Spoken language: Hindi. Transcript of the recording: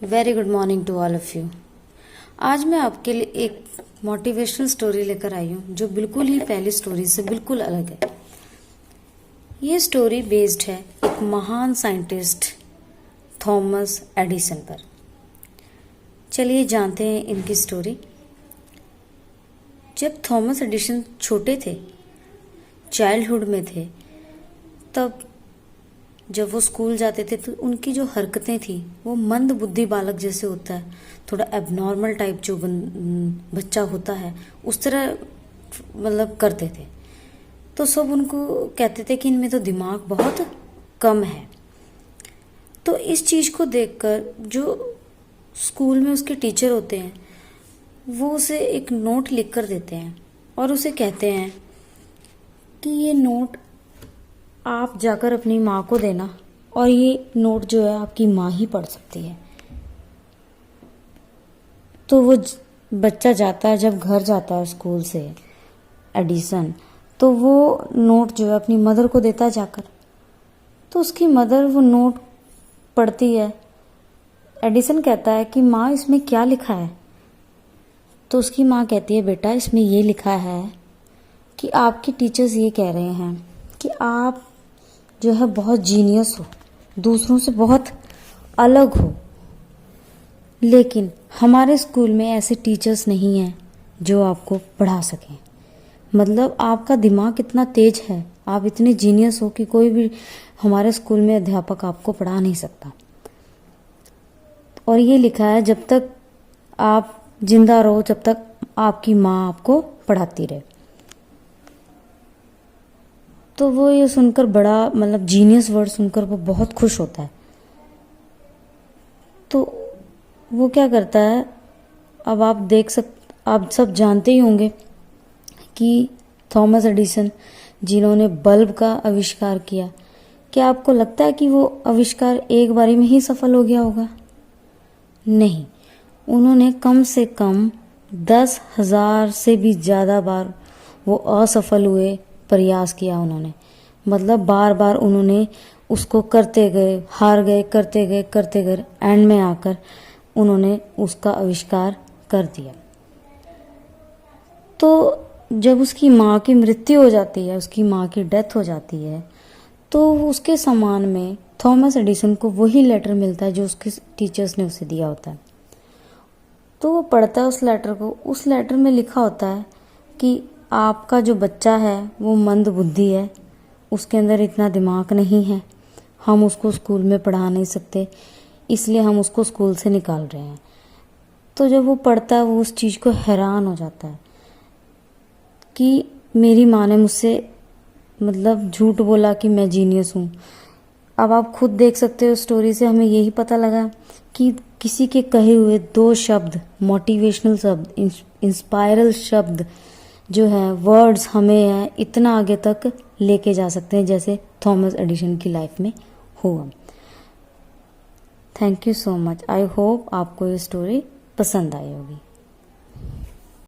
Very good morning to all of you. आज मैं आपके लिए एक मोटिवेशनल स्टोरी लेकर आई हूँ जो बिल्कुल ही पहली स्टोरी से बिल्कुल अलग है। ये स्टोरी बेस्ड है एक महान साइंटिस्ट थॉमस एडिसन पर। चलिए जानते हैं इनकी स्टोरी। जब थॉमस एडिसन छोटे थे, चाइल्डहुड में थे, तब जब वो स्कूल जाते थे तो उनकी जो हरकतें थी वो मंद बुद्धि बालक जैसे होता है, थोड़ा एबनॉर्मल टाइप जो बच्चा होता है उस तरह मतलब करते थे। तो सब उनको कहते थे कि इनमें तो दिमाग बहुत कम है। तो इस चीज़ को देखकर जो स्कूल में उसके टीचर होते हैं वो उसे एक नोट लिख कर देते हैं और उसे कहते हैं कि ये नोट आप जाकर अपनी माँ को देना और ये नोट जो है आपकी माँ ही पढ़ सकती है। तो वो बच्चा जाता है, जब घर जाता है स्कूल से एडिसन, तो वो नोट जो है अपनी मदर को देता है जाकर। तो उसकी मदर वो नोट पढ़ती है। एडिसन कहता है कि माँ इसमें क्या लिखा है? तो उसकी माँ कहती है बेटा इसमें ये लिखा है कि आपके टीचर्स ये कह रहे हैं कि आप जो है बहुत जीनियस हो, दूसरों से बहुत अलग हो, लेकिन हमारे स्कूल में ऐसे टीचर्स नहीं हैं जो आपको पढ़ा सकें। मतलब आपका दिमाग इतना तेज है, आप इतने जीनियस हो कि कोई भी हमारे स्कूल में अध्यापक आपको पढ़ा नहीं सकता। और ये लिखा है जब तक आप जिंदा रहो जब तक आपकी माँ आपको पढ़ाती रहे। तो वो ये सुनकर बड़ा मतलब जीनियस वर्ड सुनकर वो बहुत खुश होता है। तो वो क्या करता है, अब आप सब जानते ही होंगे कि थॉमस एडिसन जिन्होंने बल्ब का आविष्कार किया, क्या आपको लगता है कि वो आविष्कार एक बारी में ही सफल हो गया होगा? नहीं, उन्होंने कम से कम 10,000 से भी ज़्यादा बार वो असफल हुए, प्रयास किया उन्होंने। मतलब बार बार उन्होंने उसको करते गए, हार गए, करते गए, एंड में आकर उन्होंने उसका आविष्कार कर दिया। तो जब उसकी माँ की मृत्यु हो जाती है, उसकी माँ की डेथ हो जाती है, तो उसके सम्मान में थॉमस एडिसन को वही लेटर मिलता है जो उसके टीचर्स ने उसे दिया होता है। तो वो पढ़ता है उस लेटर को। उस लेटर में लिखा होता है कि आपका जो बच्चा है वो मंद बुद्धि है, उसके अंदर इतना दिमाग नहीं है, हम उसको स्कूल में पढ़ा नहीं सकते, इसलिए हम उसको स्कूल से निकाल रहे हैं। तो जब वो पढ़ता है वो उस चीज़ को हैरान हो जाता है कि मेरी माँ ने मुझसे मतलब झूठ बोला कि मैं जीनियस हूँ। अब आप खुद देख सकते हो स्टोरी से हमें यही पता लगा कि किसी के कहे हुए 2 शब्द, मोटिवेशनल शब्द, इंस्पायरल शब्द जो है, वर्ड्स हमें इतना आगे तक लेके जा सकते हैं जैसे थॉमस एडिसन की लाइफ में हुआ। Thank you so much. I hope आपको ये स्टोरी पसंद आई होगी।